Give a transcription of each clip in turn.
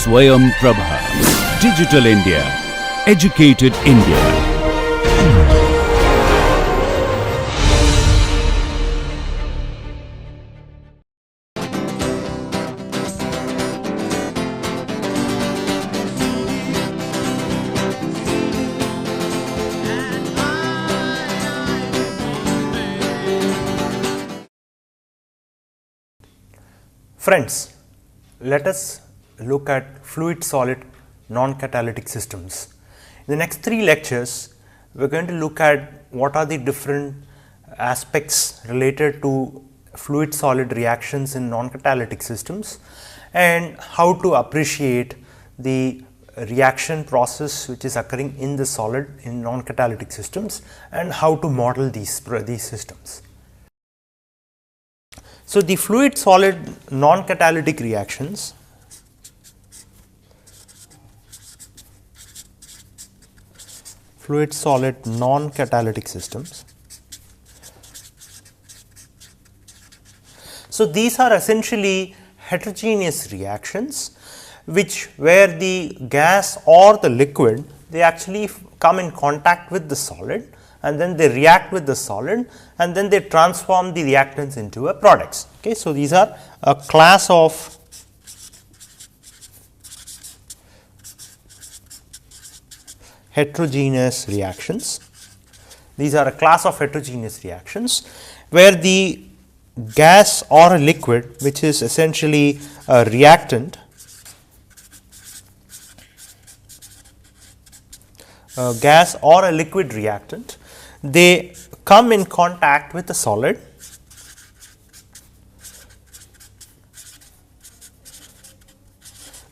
Swayam Prabha. Digital India. Educated India. Friends, let us look at fluid solid non-catalytic systems. In the next 3 lectures, we are going to look at what are the different aspects related to fluid solid reactions in non-catalytic systems and how to appreciate the reaction process which is occurring in the solid in non-catalytic systems and how to model these systems. So, the fluid solid non-catalytic reactions systems. So, these are essentially heterogeneous reactions where the gas or the liquid they actually come in contact with the solid and then they react with the solid and then they transform the reactants into a products. Okay. So, these are a class of heterogeneous reactions. These are a class of heterogeneous reactions where the gas or a liquid which is essentially a reactant gas or a liquid reactant, they come in contact with the solid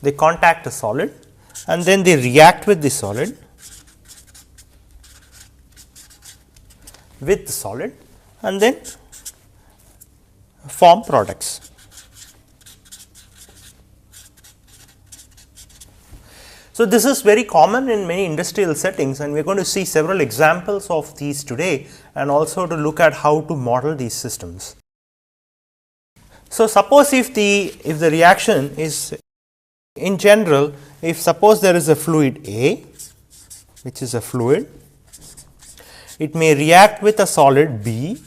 they contact the solid and then they react with the solid and then form products. So, this is very common in many industrial settings and we are going to see several examples of these today and also to look at how to model these systems. So, suppose if the reaction is in general, if suppose there is a fluid A which is a fluid, it may react with a solid B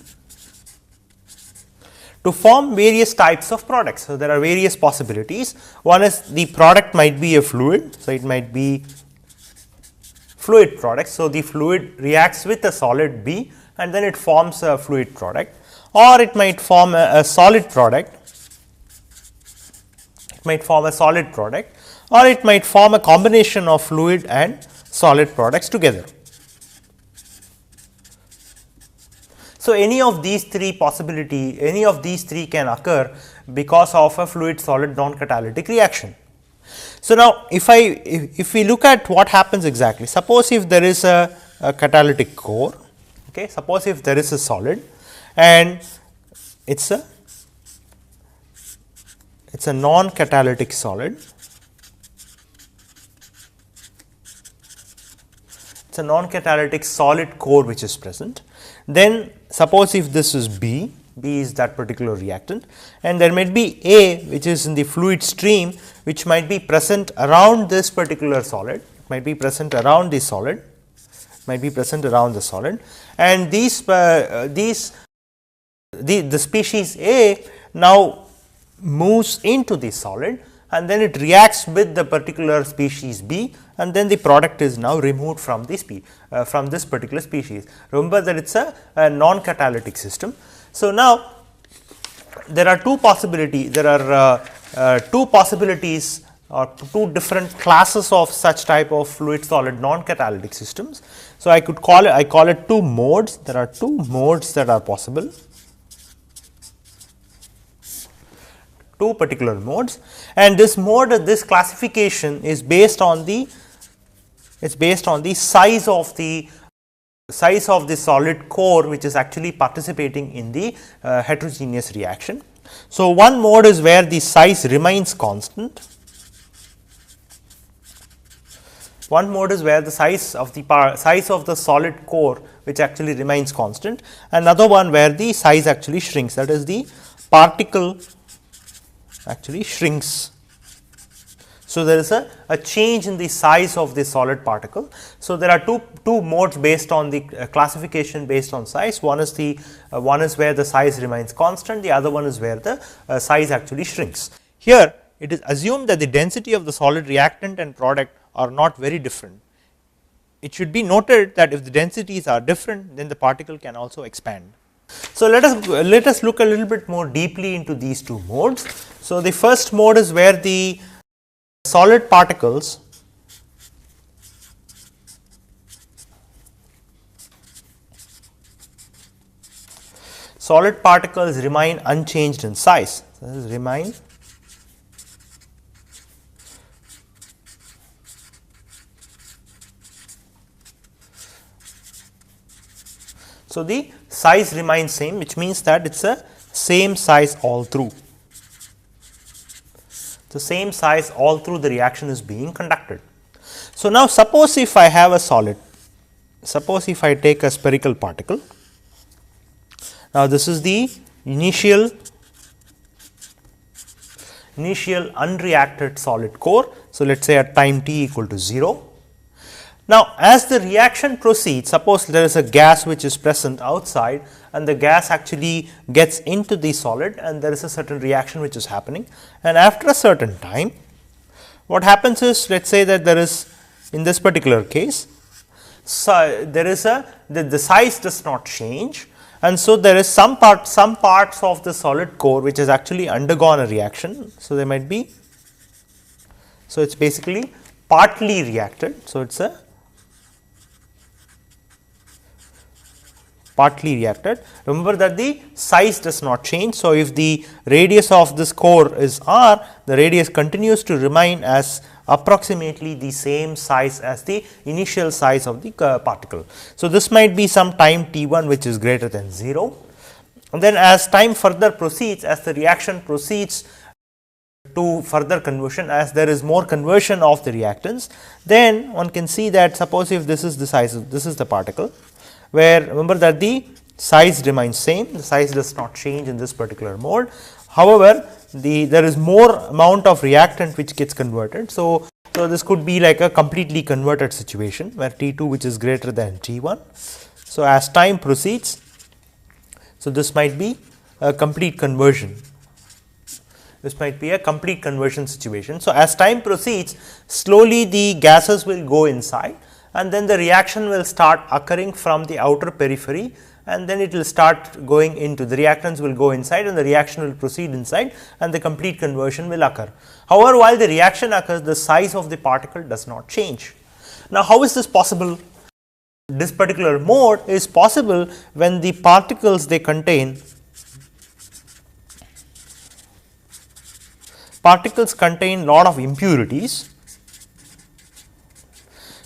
to form various types of products. So, there are various possibilities. One is the product might be a fluid. So, it might be fluid product. So, the fluid reacts with a solid B and then it forms a fluid product, or it might form a solid product. It might form a solid product, or it might form a combination of fluid and solid products together. So, any of these three can occur because of a fluid solid non-catalytic reaction. So, now if we look at what happens exactly, suppose if there is a catalytic core, okay, suppose if there is a solid and it's a non-catalytic solid, it's a non-catalytic solid core which is present. Then suppose if this is B is that particular reactant and there might be A which is in the fluid stream which might be present around this particular solid, might be present around the solid, and the species A now moves into the solid and then it reacts with the particular species B and then the product is now removed from the from this particular species. Remember that it is a non-catalytic system. So, now there are two possibilities, or two different classes of such type of fluid solid non-catalytic systems. So, I call it two modes. There are two modes that are possible. Two particular modes, and this classification is based on the size of the solid core which is actually participating in the heterogeneous reaction. So, one mode is where the size remains constant. One mode is where the size of the solid core which actually remains constant. Another one where the size actually shrinks, that is the particle actually shrinks. So, there is a change in the size of the solid particle. So, there are two modes based on the classification based on size. One is where the size remains constant, the other one is where the size actually shrinks. Here it is assumed that the density of the solid reactant and product are not very different. It should be noted that if the densities are different, then the particle can also expand. So, let us look a little bit more deeply into these two modes. So, the first mode is where the solid particles remain unchanged in size. So, this is remain So, the size remains same, which means that it is a same size all through. The same size all through the reaction is being conducted. So, now suppose if I have a solid, suppose if I take a spherical particle. Now, this is the initial unreacted solid core. So, let us say at time t equal to 0. Now, as the reaction proceeds, suppose there is a gas which is present outside and the gas actually gets into the solid and there is a certain reaction which is happening, and after a certain time what happens is, let us say that there is, in this particular case, so there is the size does not change, and so there is some parts of the solid core which has actually undergone a reaction. So, there might be, so it is basically partly reacted. So, it is a partly reacted. Remember that the size does not change. So, if the radius of this core is r, the radius continues to remain as approximately the same size as the initial size of the particle. So, this might be some time t1 which is greater than 0, and then as time further proceeds, as the reaction proceeds to further conversion, as there is more conversion of the reactants, then one can see that, suppose if this is the size of, this is the particle, where remember that the size remains same, the size does not change in this particular mode. However, there is more amount of reactant which gets converted. So, this could be like a completely converted situation where T2 which is greater than T1. So, as time proceeds, so this might be a complete conversion. This might be a complete conversion situation. So, as time proceeds, slowly the gases will go inside, and then the reaction will start occurring from the outer periphery, and then it will start going into the reactants will go inside and the reaction will proceed inside and the complete conversion will occur. However, while the reaction occurs, the size of the particle does not change. Now, how is this possible? This particular mode is possible when the particles they contain lot of impurities.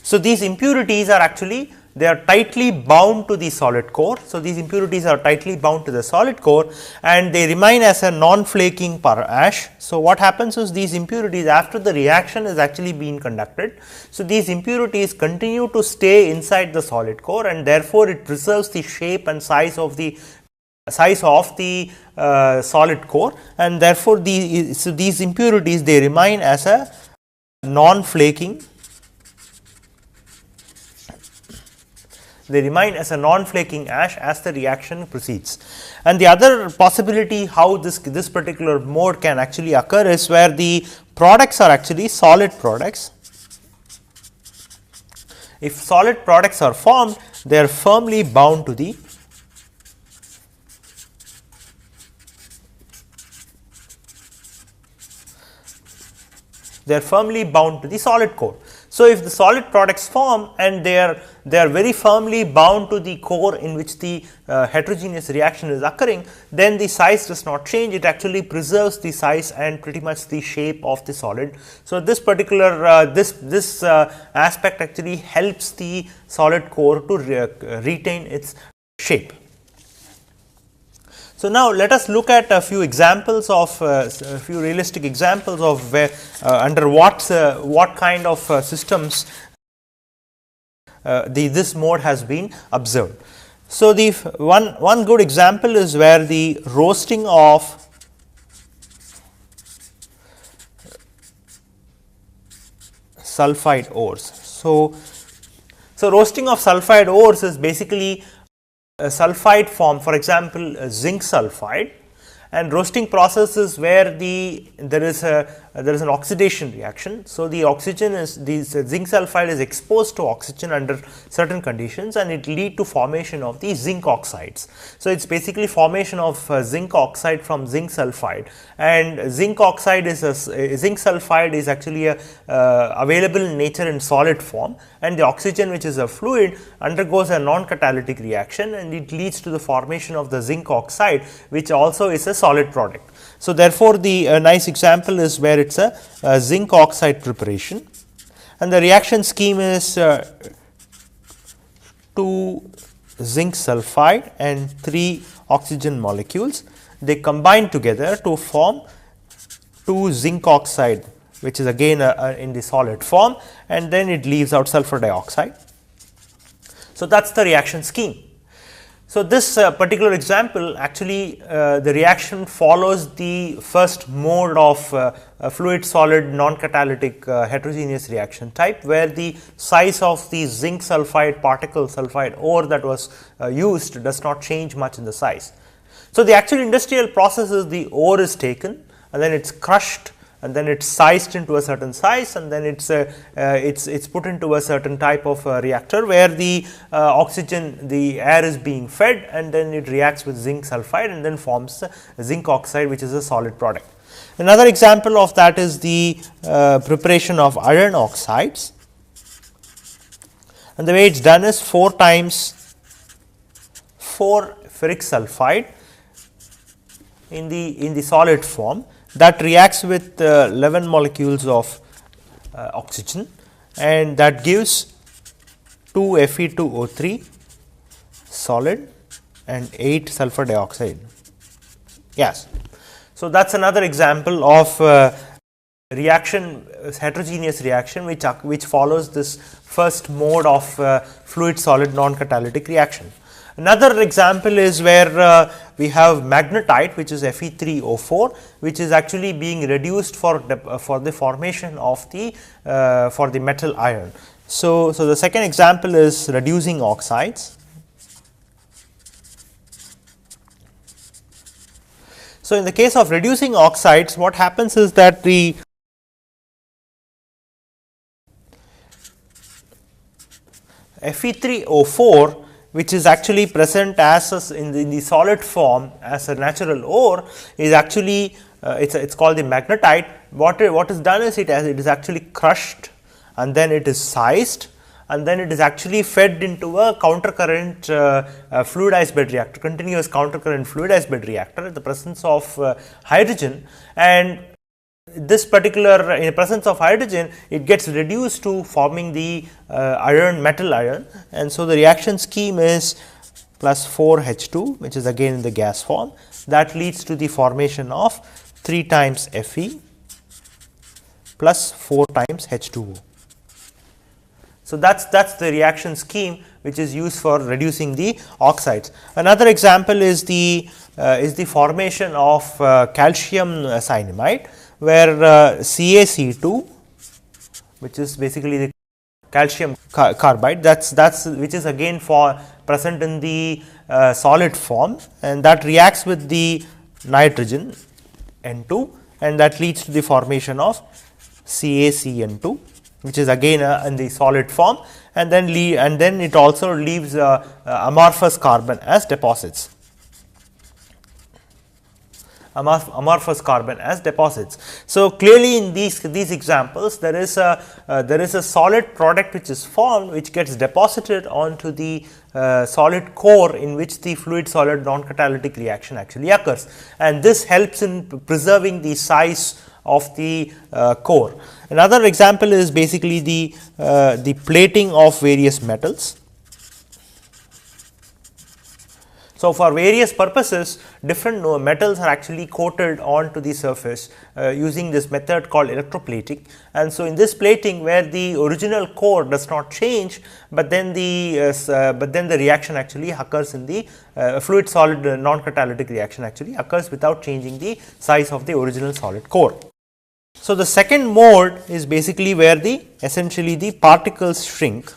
So, these impurities are actually, they are tightly bound to the solid core. So, these impurities are tightly bound to the solid core and they remain as a non-flaking ash. So, what happens is these impurities, after the reaction is actually being conducted, so these impurities continue to stay inside the solid core, and therefore, it preserves the shape and size of the solid core, and therefore, these impurities they remain as a non-flaking ash as the reaction proceeds. And the other possibility how this particular mode can actually occur is where the products are actually solid products. If solid products are formed, they are firmly bound to the solid core. So, if the solid products form and they are very firmly bound to the core in which the heterogeneous reaction is occurring, then the size does not change, it actually preserves the size and pretty much the shape of the solid. So, this particular aspect actually helps the solid core to retain its shape. So, now let us look at a few examples of a few realistic examples of where under what kind of systems this mode has been observed. So, the one good example is where the roasting of sulfide ores. So roasting of sulfide ores is basically a sulfide form, for example, zinc sulfide, and roasting process is where there is an oxidation reaction. So the oxygen is zinc sulfide is exposed to oxygen under certain conditions, and it lead to formation of the zinc oxides. So it's basically formation of zinc oxide from zinc sulfide, and zinc oxide is zinc sulfide is actually available in nature in solid form, and the oxygen, which is a fluid, undergoes a non-catalytic reaction, and it leads to the formation of the zinc oxide, which also is a solid product. So therefore, the nice example is where it's a zinc oxide preparation, and the reaction scheme is 2 zinc sulfide and 3 oxygen molecules. They combine together to form 2 zinc oxide, which is again in the solid form, and then it leaves out sulfur dioxide. So that's the reaction scheme. So this particular example, actually the reaction follows the first mode of fluid solid non-catalytic heterogeneous reaction type, where the size of the zinc sulfide particle sulfide ore that was used does not change much in the size. So the actual industrial process is the ore is taken and then it's crushed, and then it's sized into a certain size, and then it's put into a certain type of reactor where the oxygen, the air is being fed, and then it reacts with zinc sulfide and then forms zinc oxide, which is a solid product. Another example of that is the preparation of iron oxides, and the way it's done is 4 times 4 ferric sulfide in the solid form, that reacts with 11 molecules of oxygen, and that gives 2 Fe2O3 solid and 8 sulfur dioxide. Yes. So that's another example of reaction, heterogeneous reaction, which follows this first mode of fluid solid non-catalytic reaction. Another example is where we have magnetite, which is Fe3O4, which is actually being reduced for the formation of the metal iron. So the second example is reducing oxides. So in the case of reducing oxides, what happens is that the Fe3O4, which is actually present as in the solid form as a natural ore, is actually it's called the magnetite. What is done is it is actually crushed, and then it is sized, and then it is actually fed into a countercurrent fluidized bed reactor, continuous countercurrent fluidized bed reactor in the presence of hydrogen. And this particular, in the presence of hydrogen, it gets reduced to forming the metal iron, and so the reaction scheme is plus 4H2, which is again in the gas form, that leads to the formation of 3 times Fe plus 4 times H2O. So that's the reaction scheme which is used for reducing the oxides. Another example is the formation of calcium cyanamide, where CaC2, which is basically the calcium carbide, which is again present in the solid form, and that reacts with the nitrogen N2, and that leads to the formation of CaCN2, which is again in the solid form, and then it also leaves amorphous carbon as deposits. Amorphous carbon as deposits. So clearly in these examples, there is a solid product which is formed, which gets deposited onto the solid core in which the fluid solid non-catalytic reaction actually occurs, and this helps in preserving the size of the core. Another example is basically the plating of various metals. So for various purposes, different metals are actually coated onto the surface using this method called electroplating. And so in this plating, where the original core does not change, but then the reaction actually occurs in the fluid solid non-catalytic reaction actually occurs without changing the size of the original solid core. So, the second mode is basically where the essentially the particles shrink.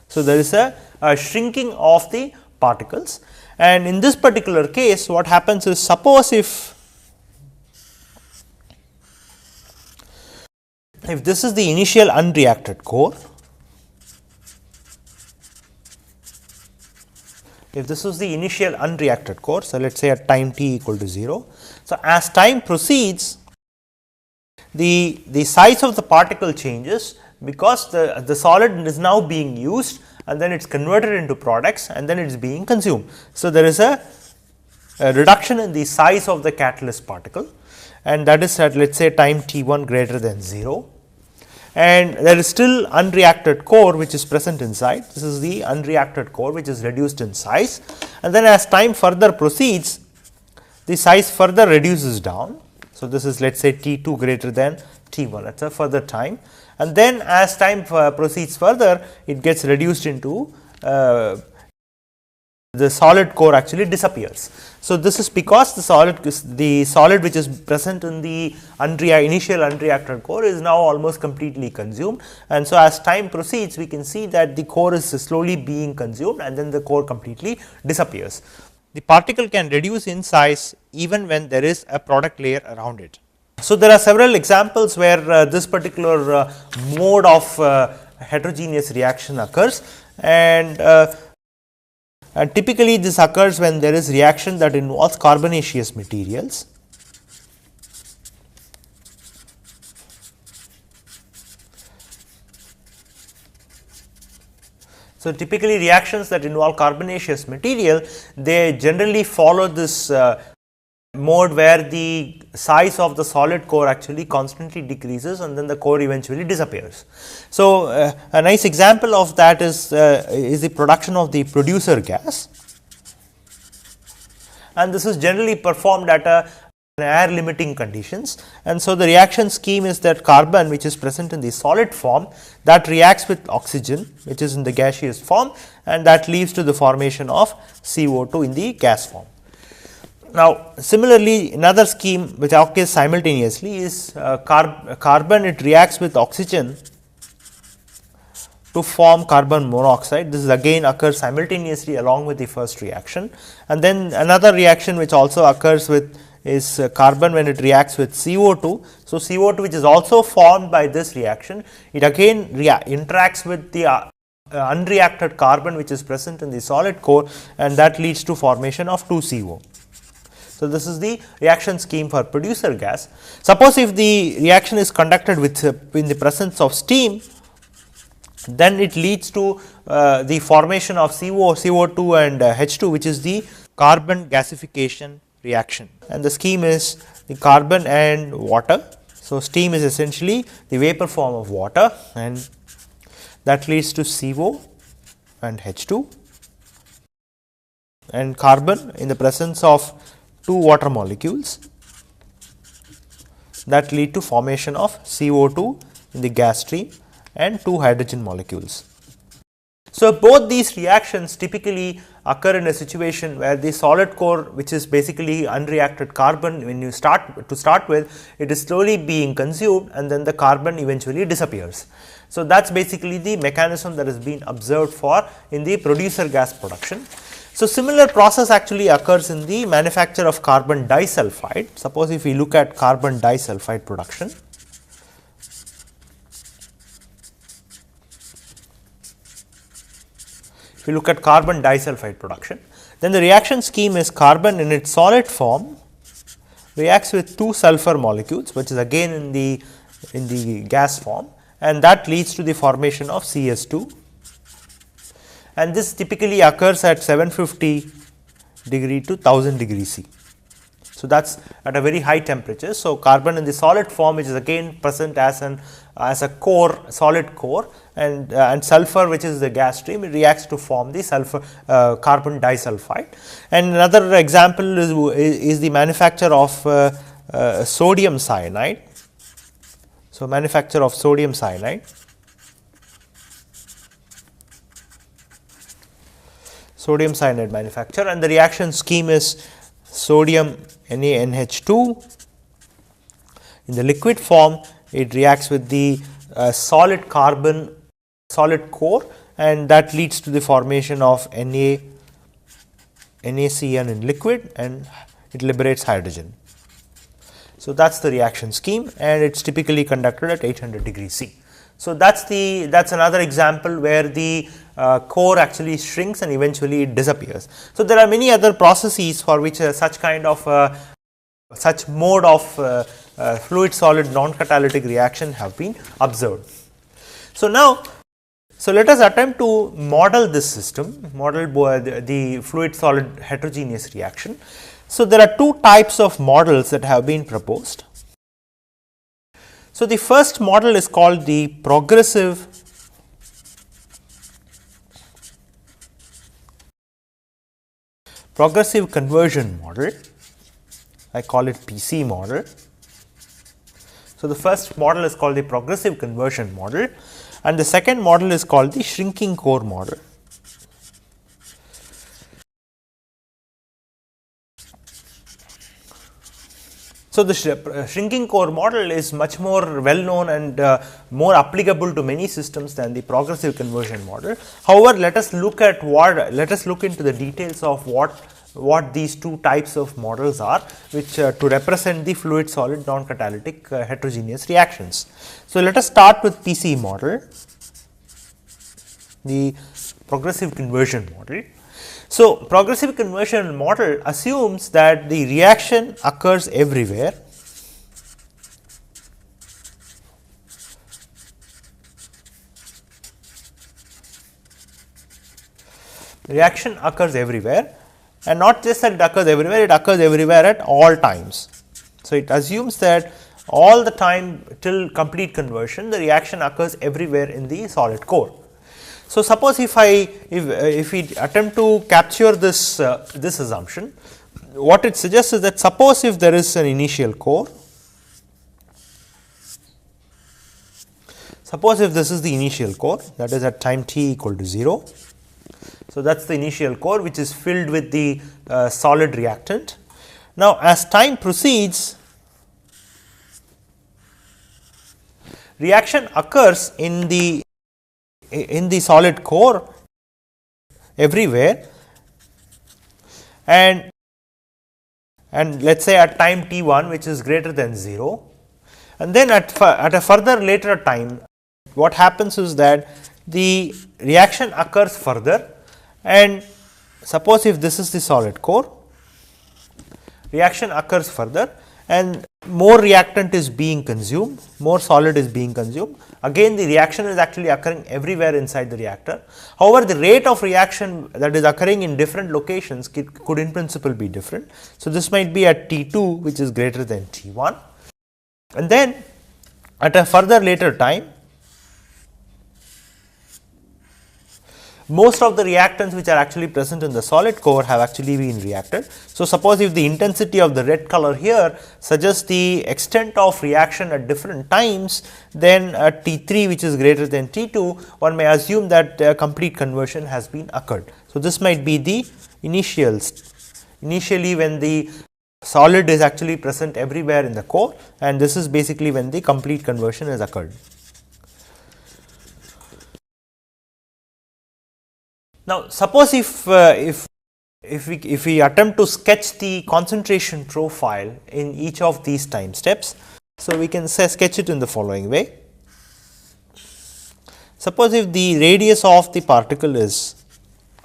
So, there is a shrinking of the particles, and in this particular case what happens is, suppose if this is the initial unreacted core, if this is the initial unreacted core, so let us say at time t equal to 0. So, as time proceeds, the size of the particle changes, because the solid is now being used and then it is converted into products and then it is being consumed. So, there is a reduction in the size of the catalyst particle, and that is at let us say time t 1 greater than 0, and there is still unreacted core which is present inside. This is the unreacted core which is reduced in size, and then as time further proceeds, the size further reduces down. So, this is let us say t 2 greater than t 1, that is a further time, and then as time proceeds further, it gets reduced into the solid core actually disappears. So, this is because the solid which is present in the initial unreacted core is now almost completely consumed, and so as time proceeds we can see that the core is slowly being consumed and then the core completely disappears. The particle can reduce in size even when there is a product layer around it. So, there are several examples where this particular mode of heterogeneous reaction occurs, and typically this occurs when there is reaction that involves carbonaceous materials. So, typically reactions that involve carbonaceous material, they generally follow this mode where the size of the solid core actually constantly decreases and then the core eventually disappears. So, a nice example of that is the production of the producer gas, and this is generally performed at air limiting conditions, and so the reaction scheme is that carbon which is present in the solid form, that reacts with oxygen which is in the gaseous form, and that leads to the formation of CO2 in the gas form. Now, similarly, another scheme which occurs simultaneously is carbon, it reacts with oxygen to form carbon monoxide. This is again occurs simultaneously along with the first reaction, and then another reaction which also occurs with is carbon when it reacts with CO2. So, CO2 which is also formed by this reaction, it again interacts with the unreacted carbon which is present in the solid core, and that leads to formation of 2CO. So, this is the reaction scheme for producer gas. Suppose if the reaction is conducted with in the presence of steam, then it leads to the formation of CO2 and H2, which is the carbon gasification reaction, and the scheme is the carbon and water. So, steam is essentially the vapor form of water, and that leads to CO and H2, and carbon in the presence of 2 water molecules, that lead to formation of CO2 in the gas stream and 2 hydrogen molecules. So, both these reactions typically occur in a situation where the solid core, which is basically unreacted carbon, when you start with, it is slowly being consumed and then the carbon eventually disappears. So, that is basically the mechanism that has been observed for in the producer gas production. So, similar process actually occurs in the manufacture of carbon disulfide. Suppose if we look at carbon disulfide production, if we look at carbon disulfide production, then the reaction scheme is carbon in its solid form reacts with 2 sulfur molecules, which is again in the gas form, and that leads to the formation of CS2. And this typically occurs at 750 degree to 1000 degree C. So, that is at a very high temperature. So, carbon in the solid form, which is again present as a core, solid core, and sulfur, which is the gas stream, it reacts to form the sulfur carbon disulfide. And another example is the manufacture of sodium cyanide. So, manufacture of sodium cyanide. sodium cyanide manufacture, and the reaction scheme is sodium NaNH2. In the liquid form, it reacts with the solid carbon solid core, and that leads to the formation of NaCN in liquid, and it liberates hydrogen. So, that is the reaction scheme, and it is typically conducted at 800 degrees C. So, that is another example where the core actually shrinks and eventually it disappears. So, there are many other processes for which such kind of such mode of fluid solid non-catalytic reaction have been observed. So, now let us attempt to model this system, model the fluid solid heterogeneous reaction. So, there are two types of models that have been proposed. So, the first model is called the progressive conversion model. I call it PC model. So, the first model is called the progressive conversion model, and the second model is called the shrinking core model. So, the shrinking core model is much more well known and more applicable to many systems than the progressive conversion model. However, let us look into the details of what these two types of models are, which to represent the fluid solid non-catalytic heterogeneous reactions. So, let us start with PC model, the progressive conversion model. So, progressive conversion model assumes that the reaction occurs everywhere . Reaction occurs everywhere, and not just that it occurs everywhere, it occurs everywhere at all times. So, it assumes that all the time till complete conversion, the reaction occurs everywhere in the solid core. So, suppose if we attempt to capture this assumption, what it suggests is that suppose if there is an initial core, suppose if this is the initial core, that is at time t equal to 0. So, that is the initial core which is filled with the solid reactant. Now, as time proceeds, reaction occurs in the solid core everywhere, and let us say at time t1 which is greater than 0, and then at a further later time what happens is that the reaction occurs further, and suppose if this is the solid core, reaction occurs further and more reactant is being consumed, more solid is being consumed. Again the reaction is actually occurring everywhere inside the reactor. However, the rate of reaction that is occurring in different locations could in principle be different. So, this might be at T2 which is greater than T1, and then at a further later time most of the reactants which are actually present in the solid core have actually been reacted. So, suppose if the intensity of the red color here suggests the extent of reaction at different times, then at T3 which is greater than T2, one may assume that complete conversion has been occurred. So, this might be the initially when the solid is actually present everywhere in the core, and this is basically when the complete conversion has occurred. Now, suppose if we attempt to sketch the concentration profile in each of these time steps, so we can sketch it in the following way. Suppose if the radius of the particle is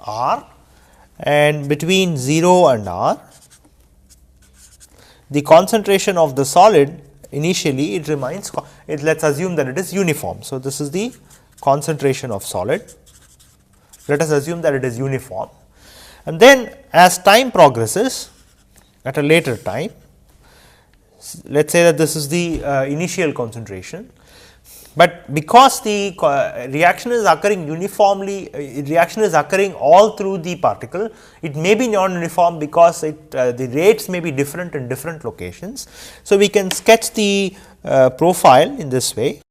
r, and between 0 and r, the concentration of the solid initially it remains, let us assume that it is uniform. So, this is the concentration of solid. Let us assume that it is uniform, and then as time progresses at a later time, let us say that this is the initial concentration, but because the reaction is occurring uniformly, reaction is occurring all through the particle, it may be non-uniform because the rates may be different in different locations. So, we can sketch the profile in this way.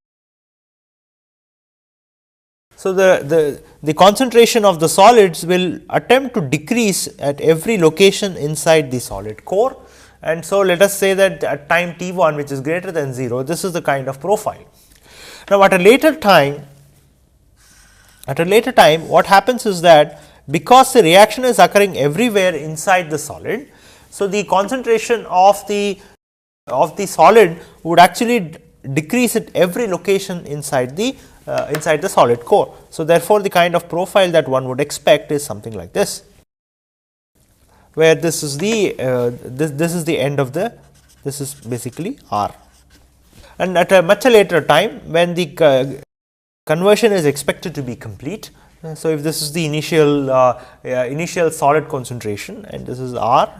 So, the concentration of the solids will attempt to decrease at every location inside the solid core, and so let us say that at time t1, which is greater than 0, this is the kind of profile. Now, at a later time what happens is that because the reaction is occurring everywhere inside the solid, so the concentration of the solid would actually decrease at every location inside the solid core. So, therefore, the kind of profile that one would expect is something like this, where this is the this is the end of this is basically R, and at a much later time when the conversion is expected to be complete. So, if this is the initial solid concentration and this is R,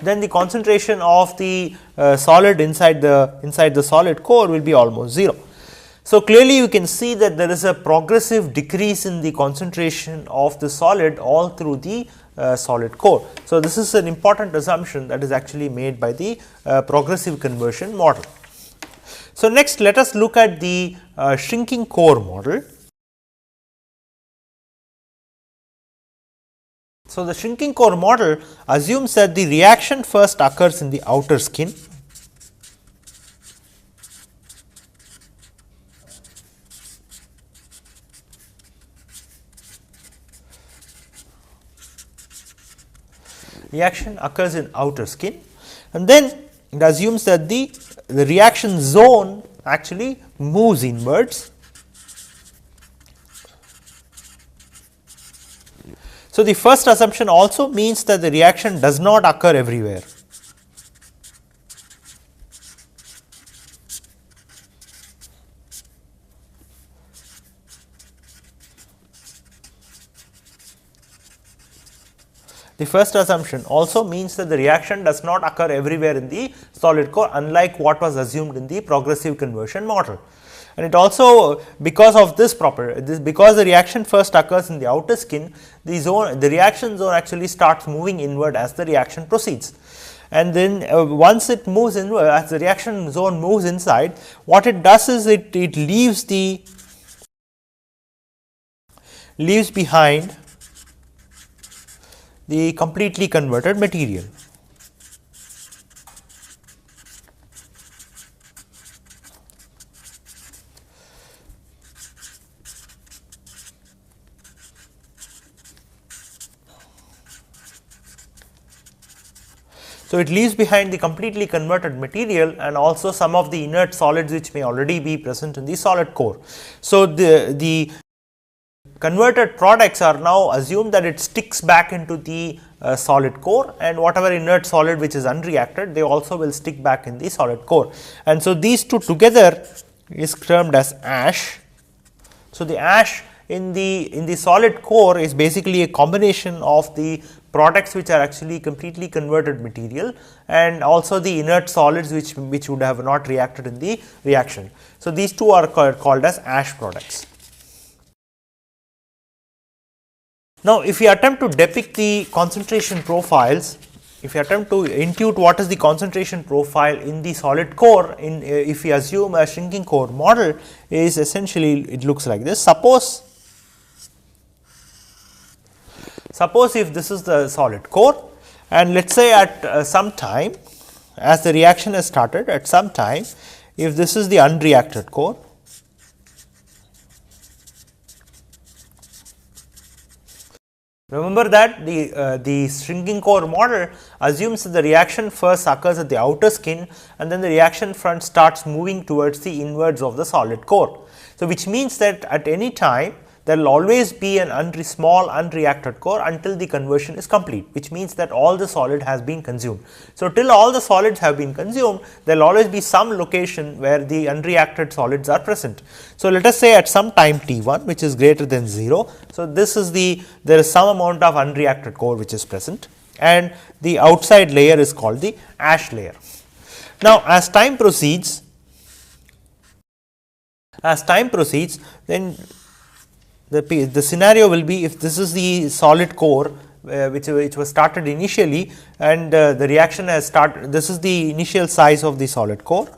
then the concentration of the solid inside the solid core will be almost 0. So, clearly you can see that there is a progressive decrease in the concentration of the solid all through the solid core. So, this is an important assumption that is actually made by the progressive conversion model. So, next let us look at the shrinking core model. So, the shrinking core model assumes that the reaction first occurs in the outer skin, and then it assumes that the reaction zone actually moves inwards. So, the first assumption also means that the reaction does not occur everywhere. The first assumption also means that the reaction does not occur everywhere in the solid core, unlike what was assumed in the progressive conversion model. And it also, because of this property, because the reaction first occurs in the outer skin, the reaction zone actually starts moving inward as the reaction proceeds. And then once it moves inward, as the reaction zone moves inside, what it does is it leaves behind the completely converted material. So, it leaves behind the completely converted material and also some of the inert solids which may already be present in the solid core. So, the converted products are now assumed that it sticks back into the solid core, and whatever inert solid which is unreacted, they also will stick back in the solid core. And so, these two together is termed as ash. So, the ash in the solid core is basically a combination of the products which are actually completely converted material and also the inert solids which would have not reacted in the reaction. So, these two are called as ash products. Now, if we attempt to depict the concentration profiles, if we attempt to intuit what is the concentration profile in the solid core, if we assume a shrinking core model, is essentially it looks like this. Suppose if this is the solid core, and let us say at some time, as the reaction has started, at some time, if this is the unreacted core, remember that the shrinking core model assumes that the reaction first occurs at the outer skin and then the reaction front starts moving towards the inwards of the solid core. So, which means that at any time there will always be an small unreacted core until the conversion is complete, which means that all the solid has been consumed. So, till all the solids have been consumed, there will always be some location where the unreacted solids are present. So, let us say at some time t1, which is greater than 0. So, there is some amount of unreacted core which is present, and the outside layer is called the ash layer. Now, as time proceeds, then the scenario will be, if this is the solid core which was started initially and the reaction has started, this is the initial size of the solid core,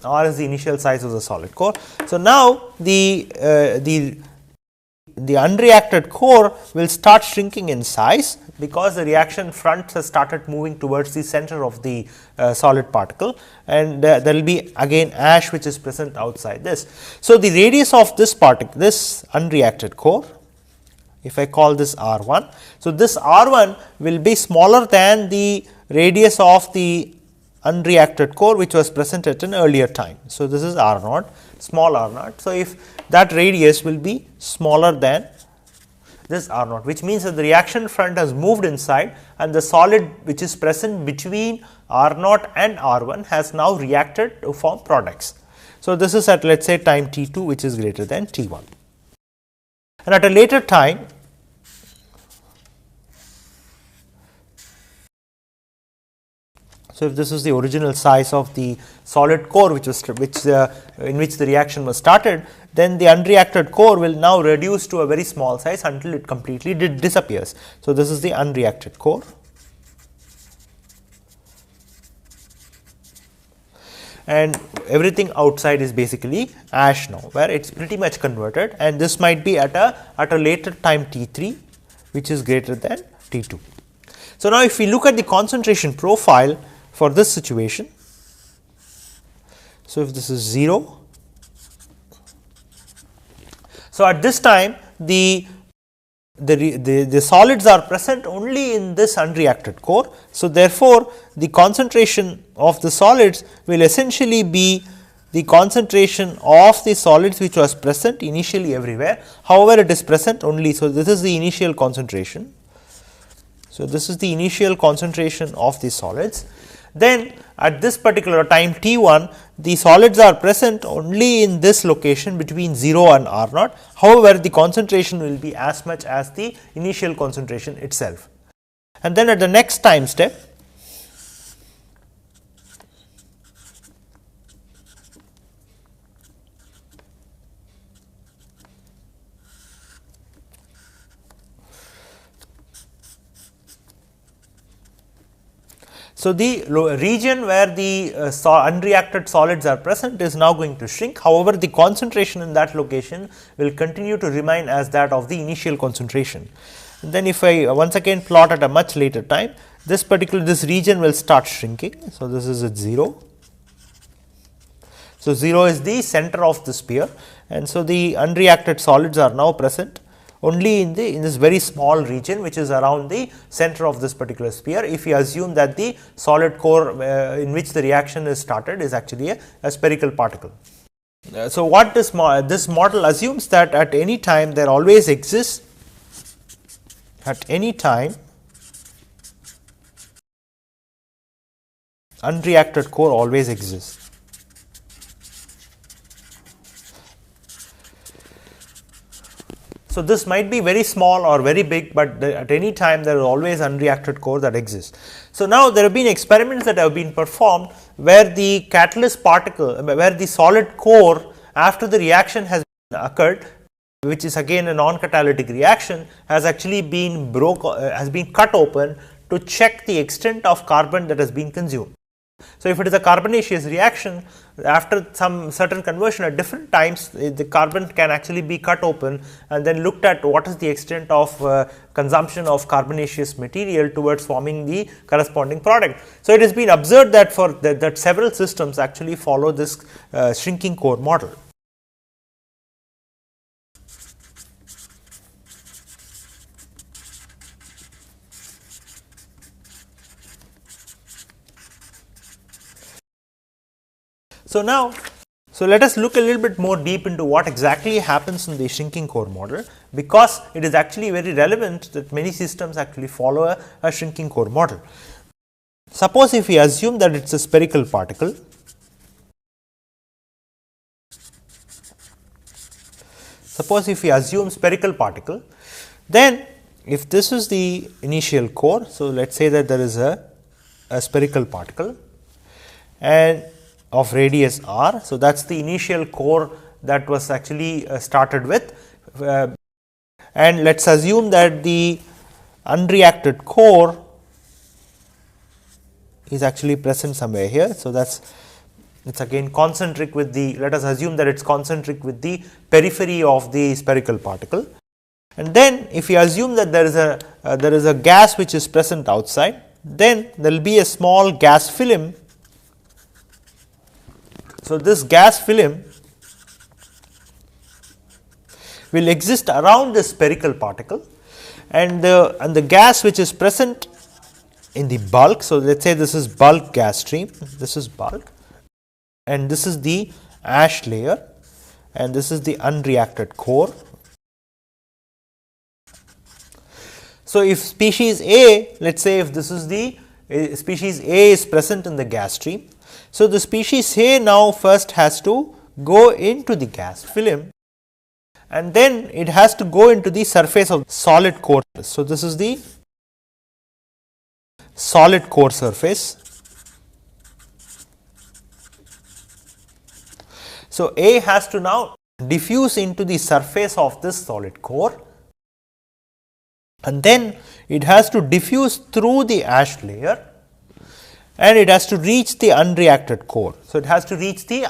r is the initial size of the solid core. So, now the unreacted core will start shrinking in size, because the reaction front has started moving towards the center of the solid particle, and there will be again ash which is present outside this. So, the radius of this particle, this unreacted core, if I call this r 1. So, this r 1 will be smaller than the radius of the unreacted core which was present at an earlier time. So, this is r naught, small r naught. So, if that radius will be smaller than this r naught, which means that the reaction front has moved inside, and the solid which is present between r naught and r 1 has now reacted to form products. So, this is at let us say time t 2, which is greater than t 1. And at a later time, so if this is the original size of the solid core in which the reaction was started, then the unreacted core will now reduce to a very small size until it completely disappears. So, this is the unreacted core. And everything outside is basically ash now, where it is pretty much converted, and this might be at a later time t 3, which is greater than t 2. So, now if we look at the concentration profile for this situation, so if this is 0, so at this time the solids are present only in this unreacted core. So, therefore, the concentration of the solids will essentially be the concentration of the solids which was present initially everywhere. However, it is present only. So, this is the initial concentration. So, this is the initial concentration of the solids. Then at this particular time t 1, the solids are present only in this location between 0 and r naught. However, the concentration will be as much as the initial concentration itself. And then at the next time step, so, the region where the unreacted solids are present is now going to shrink. However, the concentration in that location will continue to remain as that of the initial concentration. And then if I once again plot at a much later time, this region will start shrinking. So, this is at 0. So, 0 is the center of the sphere, and so the unreacted solids are now present only in this very small region which is around the center of this particular sphere, if you assume that the solid core in which the reaction is started is actually a spherical particle. So, what this model assumes that at any time there always exists, at any time unreacted core always exists. So, this might be very small or very big, but at any time there is always unreacted core that exists. So, now there have been experiments that have been performed where the catalyst particle, where the solid core after the reaction has occurred, which is again a non-catalytic reaction, has actually been cut open to check the extent of carbon that has been consumed. So, if it is a carbonaceous reaction, after some certain conversion at different times, the carbon can actually be cut open and then looked at what is the extent of consumption of carbonaceous material towards forming the corresponding product. So, it has been observed that that several systems actually follow this shrinking core model. So, now, let us look a little bit more deep into what exactly happens in the shrinking core model, because it is actually very relevant that many systems actually follow a shrinking core model. Suppose if we assume that it is a spherical particle, then if this is the initial core, so let us say that there is a spherical particle and of radius r. So, that is the initial core that was actually started with, and let us assume that the unreacted core is actually present somewhere here. So, that is It's again concentric with the, let us assume that it's concentric with the periphery of the spherical particle. And then if you assume that there is a gas which is present outside, then there will be a small gas film. So, this gas film will exist around the spherical particle, and the gas which is present in the bulk. So, let us say this is bulk gas stream, this is bulk, and this is the ash layer, and this is the unreacted core. So, if species A, let us say if this is the species A is present in the gas stream. So, the species A now first has to go into the gas film, and then it has to go into the surface of solid core. So, this is the solid core surface. So, A has to now diffuse into the surface of this solid core, and then it has to diffuse through the ash layer, and it has to reach the unreacted core. So, it has to reach the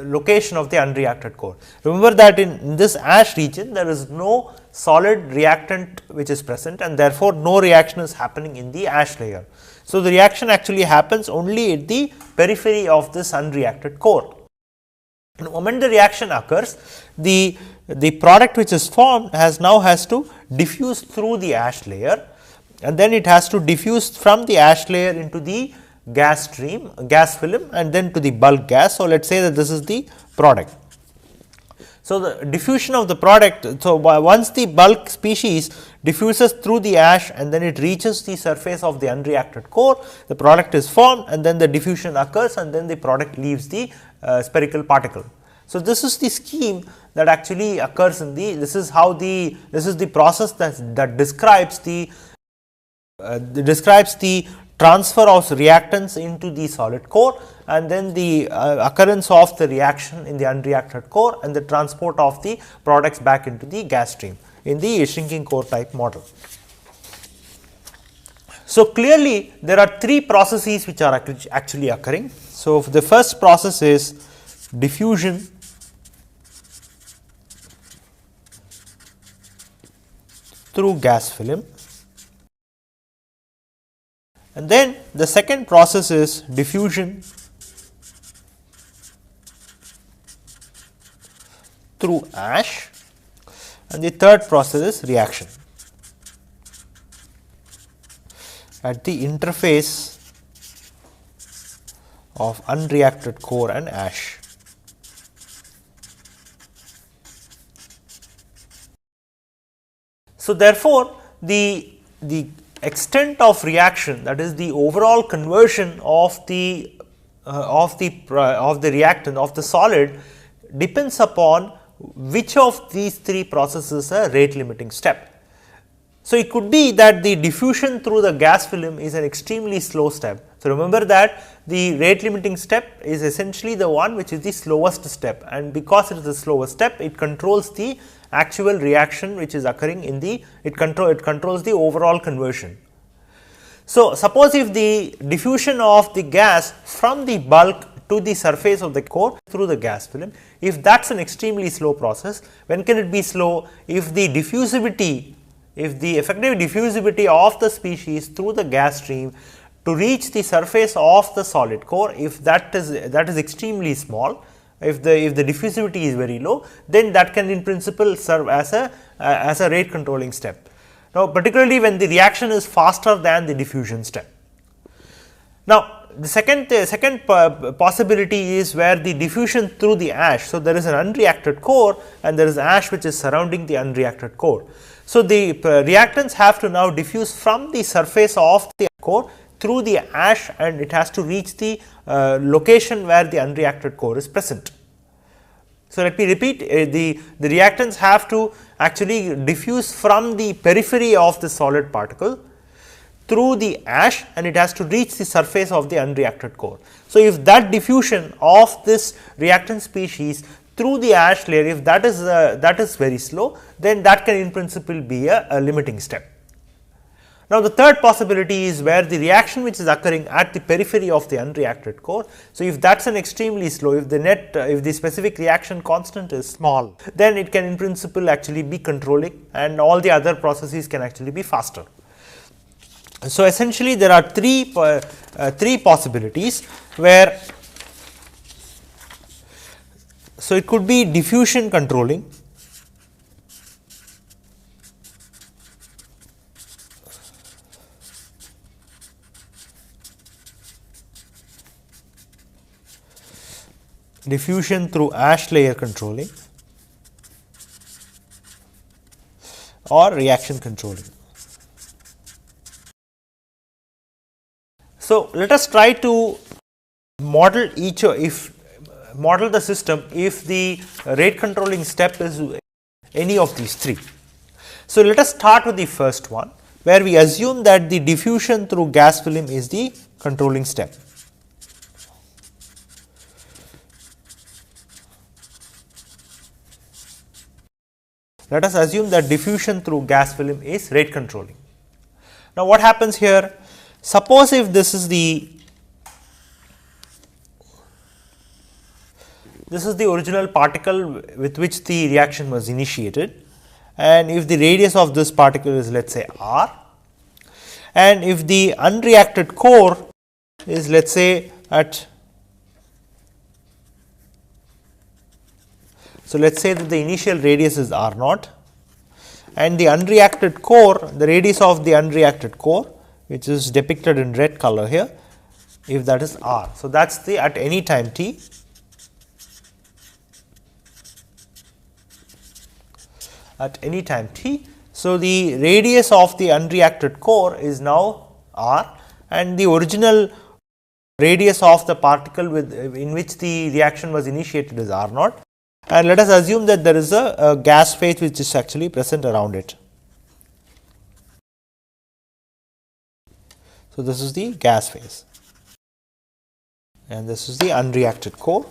location of the unreacted core. Remember that in this ash region there is no solid reactant which is present, and therefore, no reaction is happening in the ash layer. So, the reaction actually happens only at the periphery of this unreacted core. The moment the reaction occurs, the product which is formed has to diffuse through the ash layer, and then it has to diffuse from the ash layer into the gas stream, gas film, and then to the bulk gas. So, let us say that this is the product. So, the diffusion of the product, so once the bulk species diffuses through the ash and then it reaches the surface of the unreacted core, the product is formed, and then the diffusion occurs, and then the product leaves the spherical particle. So, this is the scheme that actually occurs in the, this is the process that describes the transfer of reactants into the solid core, and then the occurrence of the reaction in the unreacted core, and the transport of the products back into the gas stream in the shrinking core type model. So, clearly there are three processes which are actually occurring. So, the first process is diffusion through gas film, and then the second process is diffusion through ash, and the third process is reaction at the interface of unreacted core and ash. So, therefore, the extent of reaction, that is the overall conversion of the reactant of the solid, depends upon which of these three processes are rate limiting step. So, it could be that the diffusion through the gas film is an extremely slow step. So, remember that the rate limiting step is essentially the one which is the slowest step, and because it is the slowest step, it controls the actual reaction which is occurring in the, it controls the overall conversion. So, suppose if the diffusion of the gas from the bulk to the surface of the core through the gas film, if that is an extremely slow process, when can it be slow? If the diffusivity, if the effective diffusivity of the species through the gas stream to reach the surface of the solid core, if that is extremely small, if the diffusivity is very low, then that can in principle serve as a rate controlling step. Now, particularly when the reaction is faster than the diffusion step. Now, the second possibility is where the diffusion through the ash. So, there is an unreacted core and there is ash which is surrounding the unreacted core. So, the reactants have to now diffuse from the surface of the core through the ash, and it has to reach the location where the unreacted core is present. So, let me repeat, the reactants have to actually diffuse from the periphery of the solid particle through the ash, and it has to reach the surface of the unreacted core. So, if that diffusion of this reactant species through the ash layer, if that is very slow, then that can in principle be a limiting step. Now, the third possibility is where the reaction which is occurring at the periphery of the unreacted core. So, if that is an extremely slow, if the if the specific reaction constant is small, then it can in principle actually be controlling and all the other processes can actually be faster. So, essentially there are three possibilities where, so it could be diffusion controlling, diffusion through ash layer controlling, or reaction controlling. So, let us try to model model the system if the rate controlling step is any of these three. So, let us start with the first one, where we assume that the diffusion through gas film is the controlling step. Let us assume that diffusion through gas film is rate controlling. Now, what happens here? Suppose if this is the original particle with which the reaction was initiated, and if the radius of this particle is, let us say, r, and if the unreacted core is, let us say, at, so let us say that the initial radius is r naught, and the unreacted core, the radius of the unreacted core, which is depicted in red color here, if that is r. So, that is the at any time t, at any time t. So, the radius of the unreacted core is now r, and the original radius of the particle in which the reaction was initiated is r naught, and let us assume that there is a gas phase which is actually present around it. So, this is the gas phase and this is the unreacted core.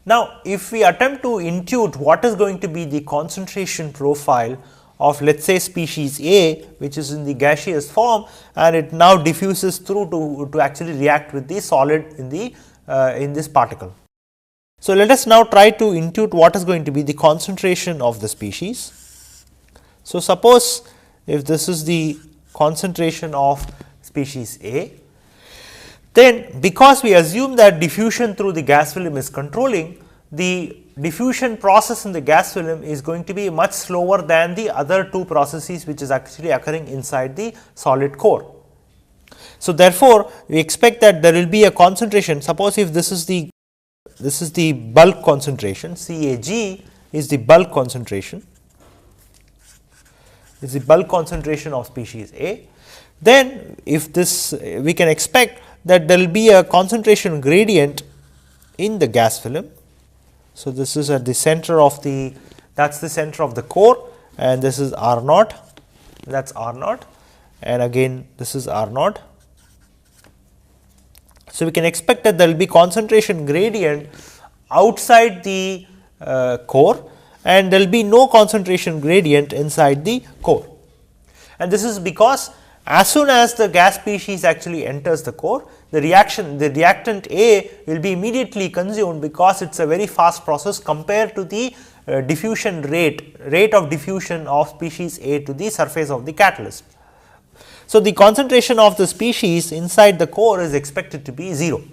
Now, if we attempt to intuit what is going to be the concentration profile of, let us say, species A, which is in the gaseous form, and it now diffuses through to actually react with the solid in the in this particle. So, let us now try to intuit what is going to be the concentration of the species. So, suppose if this is the concentration of species A, then because we assume that diffusion through the gas film is controlling, the diffusion process in the gas film is going to be much slower than the other two processes which is actually occurring inside the solid core. So, therefore, we expect that there will be a concentration. Suppose if this is the bulk concentration, CAG is the bulk concentration, is the bulk concentration of species A, then if this we can expect that there will be a concentration gradient in the gas film. So, this is at the center of the, that is the center of the core, and this is R naught, that is R naught, and again this is R naught. So, we can expect that there will be concentration gradient outside the core, and there will be no concentration gradient inside the core. And this is because as soon as the gas species actually enters the core, the reactant A will be immediately consumed, because it is a very fast process compared to the diffusion rate of diffusion of species A to the surface of the catalyst. So, the concentration of the species inside the core is expected to be 0.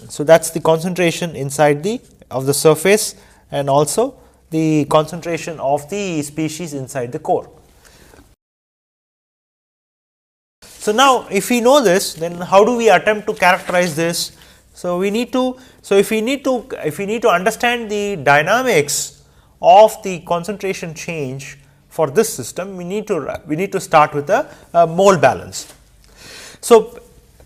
So, that is the concentration inside of the surface, and also the concentration of the species inside the core. So, now if we know this, then how do we attempt to characterize this? So, we need to, if we need to understand the dynamics of the concentration change for this system, we need to start with a mole balance. So,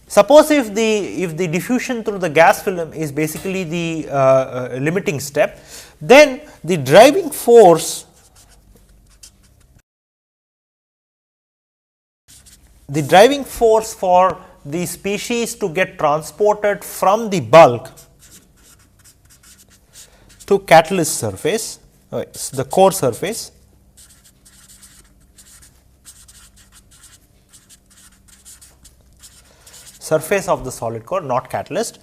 suppose if the diffusion through the gas film is basically the limiting step, then the driving force for the species to get transported from the bulk to catalyst surface, the core surface, of the solid core, not catalyst.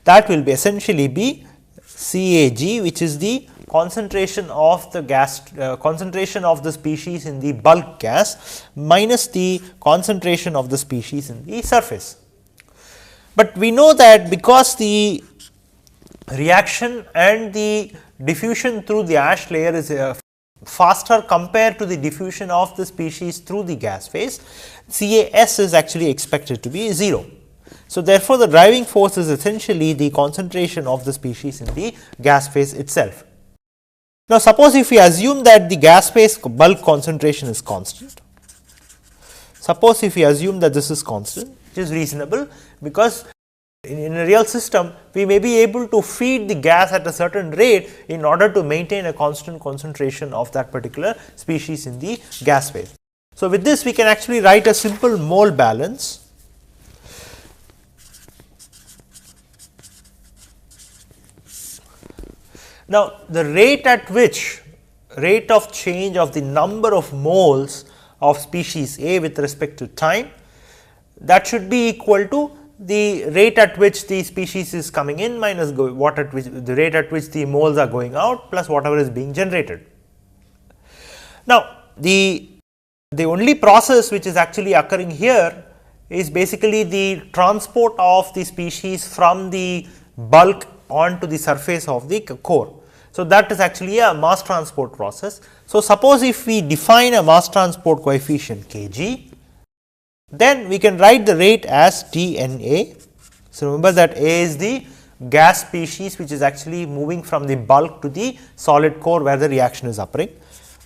That will be essentially be CAG, which is the concentration of the gas, concentration of the species in the bulk gas minus the concentration of the species in the surface. But we know that because the reaction and the diffusion through the ash layer is faster compared to the diffusion of the species through the gas phase, CAS is actually expected to be 0. So, therefore, the driving force is essentially the concentration of the species in the gas phase itself. Now, suppose if we assume that the gas phase bulk concentration is constant, suppose if we assume that this is constant, which is reasonable, because in a real system we may be able to feed the gas at a certain rate in order to maintain a constant concentration of that particular species in the gas phase. So, with this we can actually write a simple mole balance . Now, the rate of change of the number of moles of species A with respect to time, that should be equal to the rate at which the species is coming in minus the rate at which the moles are going out plus whatever is being generated. Now, the only process which is actually occurring here is basically the transport of the species from the bulk onto the surface of the core. So, that is actually a mass transport process. So, suppose if we define a mass transport coefficient Kg, then we can write the rate as dNA. So, remember that A is the gas species which is actually moving from the bulk to the solid core where the reaction is occurring.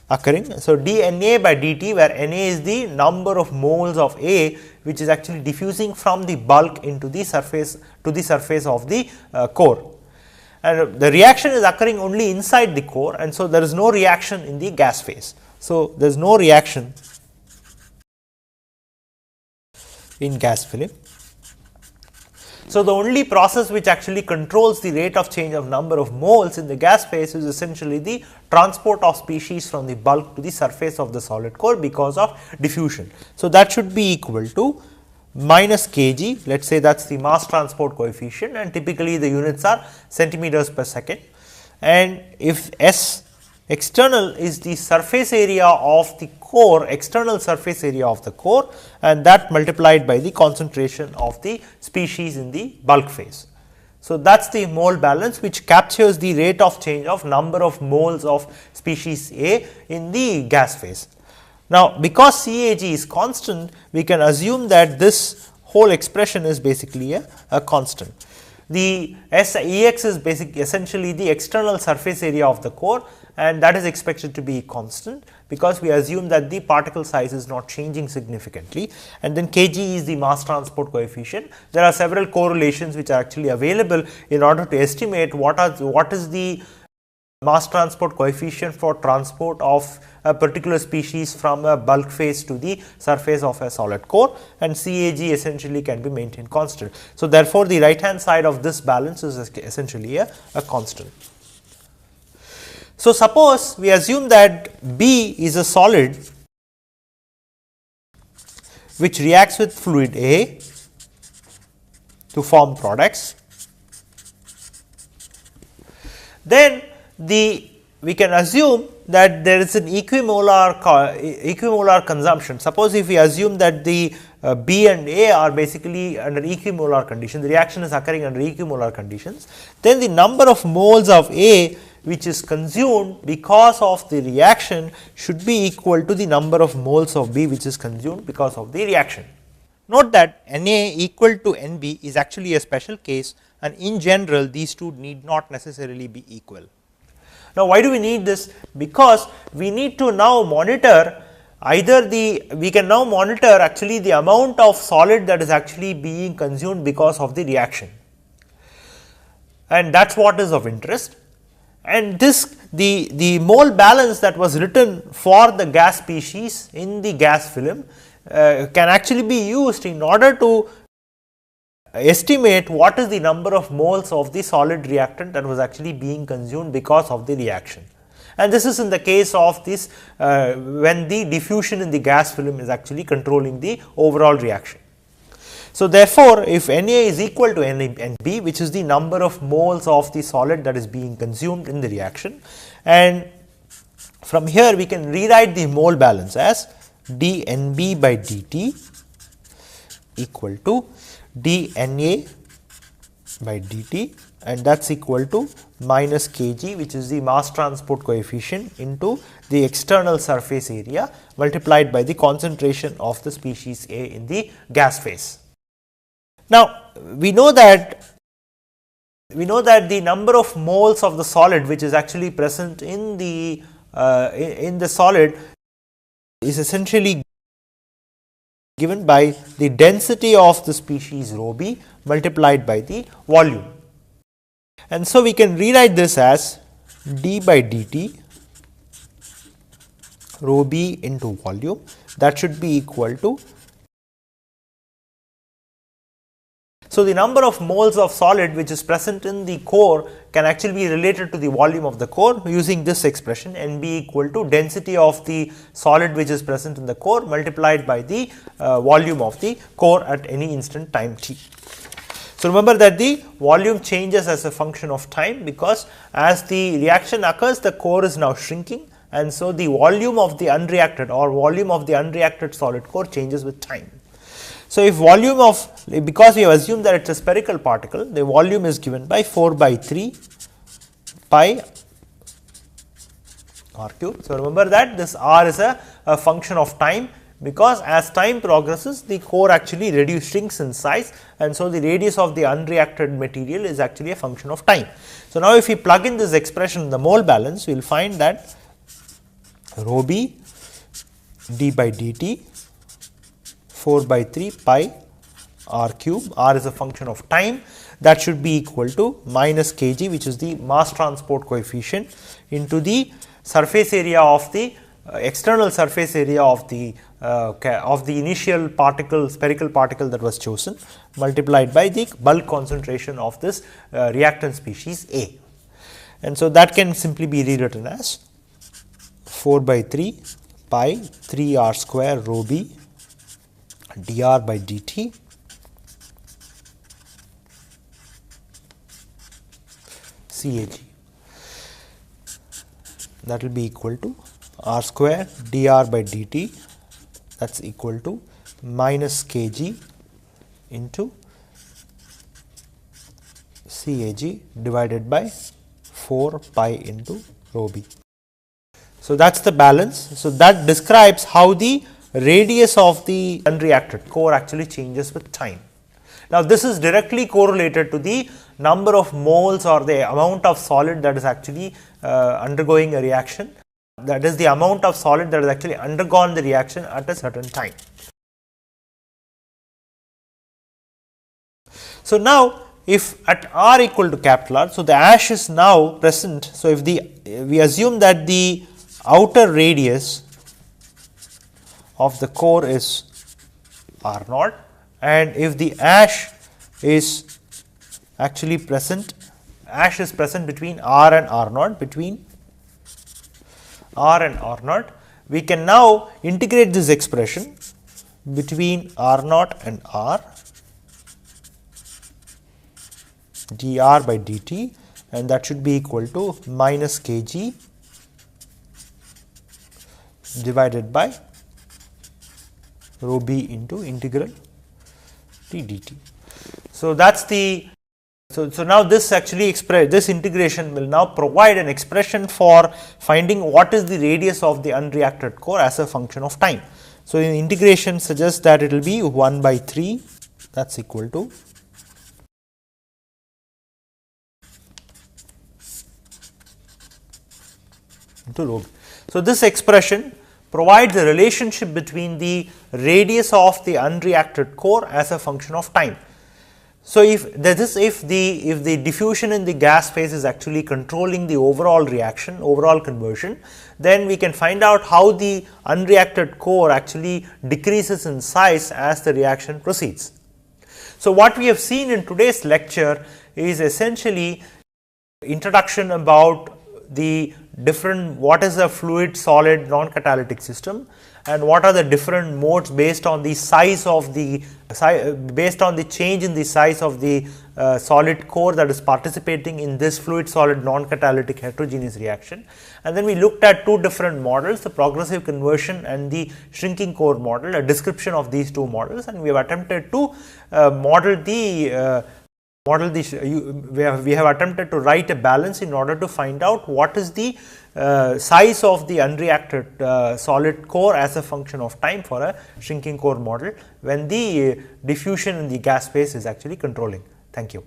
So, dNA by dt, where Na is the number of moles of A which is actually diffusing from the bulk into the surface to the surface of the core. And the reaction is occurring only inside the core, and so there is no reaction in the gas phase. So, there is no reaction in gas film. So, the only process which actually controls the rate of change of number of moles in the gas phase is essentially the transport of species from the bulk to the surface of the solid core because of diffusion. So, that should be equal to minus Kg, let us say that is the mass transport coefficient, and typically the units are centimeters per second, and if S external is the surface area of the core, external surface area of the core, and that multiplied by the concentration of the species in the bulk phase. So, that is the mole balance which captures the rate of change of number of moles of species A in the gas phase. Now, because CAG is constant, we can assume that this whole expression is basically a constant. The Ex is essentially the external surface area of the core, and that is expected to be constant because we assume that the particle size is not changing significantly, and then Kg is the mass transport coefficient. There are several correlations which are actually available in order to estimate what is the mass transport coefficient for transport of a particular species from a bulk phase to the surface of a solid core, and CAG essentially can be maintained constant. So, therefore, the right hand side of this balance is essentially a constant. So, suppose we assume that B is a solid which reacts with fluid A to form products, then we can assume that there is an equimolar consumption. Suppose if we assume that the B and A are basically under equimolar conditions, the reaction is occurring under equimolar conditions, then the number of moles of A which is consumed because of the reaction should be equal to the number of moles of B which is consumed because of the reaction. Note that Na equal to Nb is actually a special case, and in general these two need not necessarily be equal. Now, why do we need this? Because we need to now monitor we can now monitor actually the amount of solid that is actually being consumed because of the reaction, and that is what is of interest. And this the mole balance that was written for the gas species in the gas film can actually be used in order to estimate what is the number of moles of the solid reactant that was actually being consumed because of the reaction. And this is in the case of this when the diffusion in the gas film is actually controlling the overall reaction. So, therefore, if Na is equal to Nb, which is the number of moles of the solid that is being consumed in the reaction, and from here we can rewrite the mole balance as dNb by dt equal to dNa by dt, and that is equal to minus kg, which is the mass transport coefficient, into the external surface area multiplied by the concentration of the species A in the gas phase. Now, we know that the number of moles of the solid which is actually present in the solid is essentially given by the density of the species rho b multiplied by the volume. And so, we can rewrite this as d by dt rho b into volume, that should be equal to. So, the number of moles of solid which is present in the core can actually be related to the volume of the core using this expression Nb equal to density of the solid which is present in the core multiplied by the volume of the core at any instant time t. So, remember that the volume changes as a function of time, because as the reaction occurs the core is now shrinking, and so the volume of the unreacted or volume of the unreacted solid core changes with time. So, if volume of, because we have assumed that it is a spherical particle, the volume is given by 4 by 3 pi r cube. So, remember that this r is a function of time, because as time progresses the core actually shrinks in size, and so the radius of the unreacted material is actually a function of time. So, now if we plug in this expression in the mole balance, we will find that rho b d by dt 4 by 3 pi r cube, r is a function of time, that should be equal to minus kg, which is the mass transport coefficient, into the surface area of the external surface area of the initial particle, spherical particle that was chosen, multiplied by the bulk concentration of this reactant species A. And so, that can simply be rewritten as 4 by 3 pi 3 r square rho b dr by dt CAG, that will be equal to r square dr by dt, that is equal to minus kg into CAG divided by 4 pi into rho b. So, that is the balance. So, that describes how the radius of the unreacted core actually changes with time. Now, this is directly correlated to the number of moles or the amount of solid that is actually undergoing a reaction, that is the amount of solid that has actually undergone the reaction at a certain time. So, now if at r equal to capital R, so the ash is now present. So, if we assume that the outer radius of the core is r naught, and if the ash is actually present, ash is present between r and r naught, between r and r naught, we can now integrate this expression between r naught and r dr by dt, and that should be equal to minus kg divided by rho b into integral t dt. So, that is the, so now this actually this integration will now provide an expression for finding what is the radius of the unreacted core as a function of time. So, the integration suggests that it will be 1 by 3, that is equal to into rho b. So, this expression provides a relationship between the radius of the unreacted core as a function of time. So, if the diffusion in the gas phase is actually controlling the overall reaction, overall conversion, then we can find out how the unreacted core actually decreases in size as the reaction proceeds. So, what we have seen in today's lecture is essentially introduction about the different, what is a fluid, solid, non-catalytic system, and what are the different modes based on the size of the based on the change in the size of the solid core that is participating in this fluid solid non-catalytic heterogeneous reaction. And then we looked at two different models, the progressive conversion and the shrinking core model, a description of these two models, and we have attempted to we have attempted to write a balance in order to find out what is the size of the unreacted solid core as a function of time for a shrinking core model when the diffusion in the gas phase is actually controlling. Thank you.